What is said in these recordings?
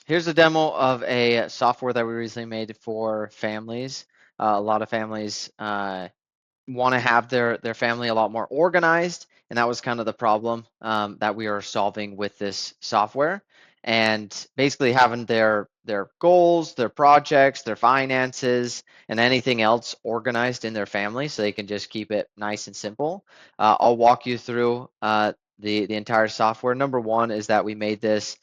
Here's a demo of a software that we recently made for families. A lot of families want to have their family a lot more organized, and that was kind of the problem that we are solving with this software. And basically having their goals, their projects, their finances, and anything else organized in their family, so they can just keep it nice and simple. I'll walk you through the entire software. Number one is that we made this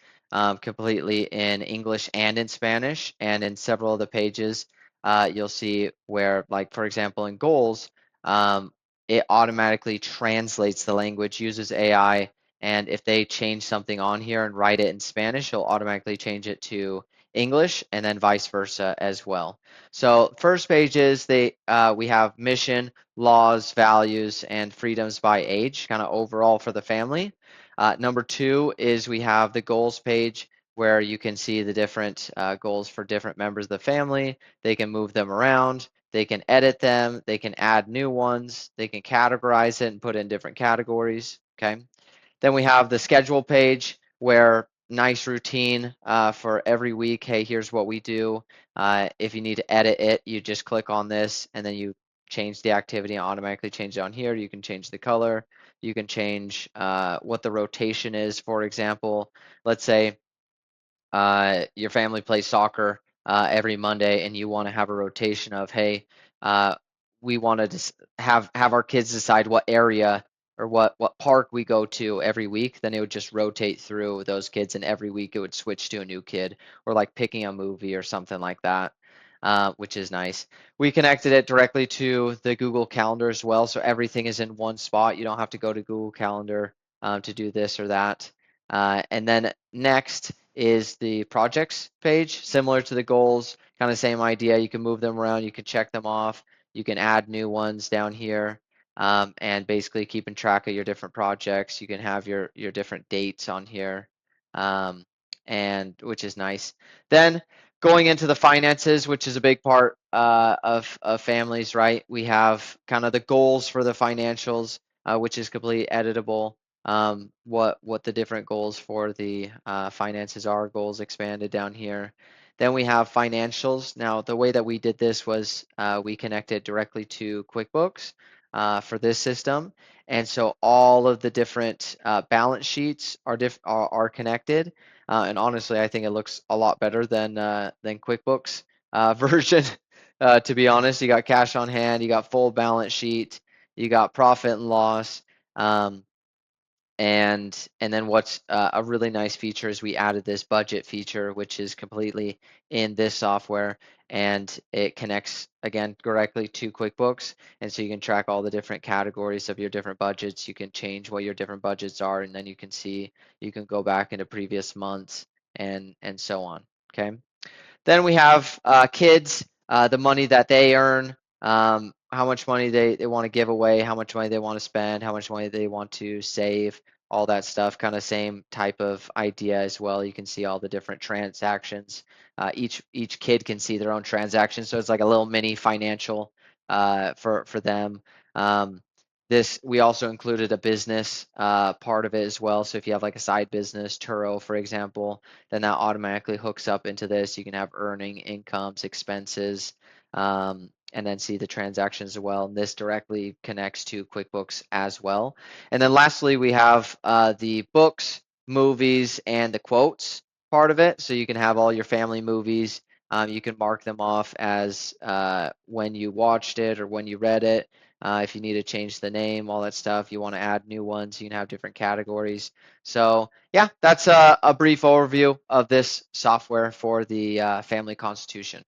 completely in English and in Spanish, and in several of the pages. You'll see where, like, for example, in goals, um, it automatically translates the language, uses AI, and if they change something on here and write it in Spanish, it'll automatically change it to English, and then vice versa as well. So first page is we have mission, laws, values, and freedoms by age, kind of overall for the family. Number two is we have the goals page where you can see the different goals for different members of the family. They can move them around. They can edit them, they can add new ones, they can categorize it and put it in different categories, okay? Then we have the schedule page where nice routine for every week. Hey, here's what we do. If you need to edit it, you just click on this and then you change the activity and automatically change it on here. You can change the color. You can change what the rotation is. For example, let's say your family plays soccer every Monday, and you want to have a rotation of, hey, uh, we want to have our kids decide what area or what park we go to every week. Then it would just rotate through those kids, and every week it would switch to a new kid, or like picking a movie or something like that. Which is nice. We connected it directly to the Google Calendar as well, so everything is in one spot. You don't have to go to Google Calendar to do this or that. And then next is the projects page, similar to the goals, kind of same idea. You can move them around, you can check them off, you can add new ones down here, and basically keeping track of your different projects. You can have your different dates on here, um, and which is nice. Then going into the finances, which is a big part of families, right? We have kind of the goals for the financials, which is completely editable. What the different goals for the finances are, goals expanded down here. Then we have financials. Now, the way that we did this was we connected directly to QuickBooks for this system. And so all of the different balance sheets are connected. And honestly, I think it looks a lot better than QuickBooks version. To be honest, you got cash on hand, you got full balance sheet, you got profit and loss. Um, and then what's a really nice feature is we added this budget feature, which is completely in this software, and it connects again directly to QuickBooks. And so you can track all the different categories of your different budgets. You can change what your different budgets are, and then you can see, you can go back into previous months and so on. Okay. Then we have kids, the money that they earn, how much money they want to give away, how much money they want to spend, how much money they want to save, all that stuff. Kind of same type of idea as well. You can see all the different transactions. Each kid can see their own transactions, so it's like a little mini financial for them. Um, this we also included a business part of it as well. So if you have like a side business, Turo, for example, then that automatically hooks up into this. You can have earning, incomes, expenses, and then see the transactions as well. And this directly connects to QuickBooks as well. And then lastly, we have the books, movies, and the quotes part of it. So you can have all your family movies. You can mark them off as when you watched it or when you read it. If you need to change the name, all that stuff, you want to add new ones, you can have different categories. So yeah, that's a brief overview of this software for the family constitution.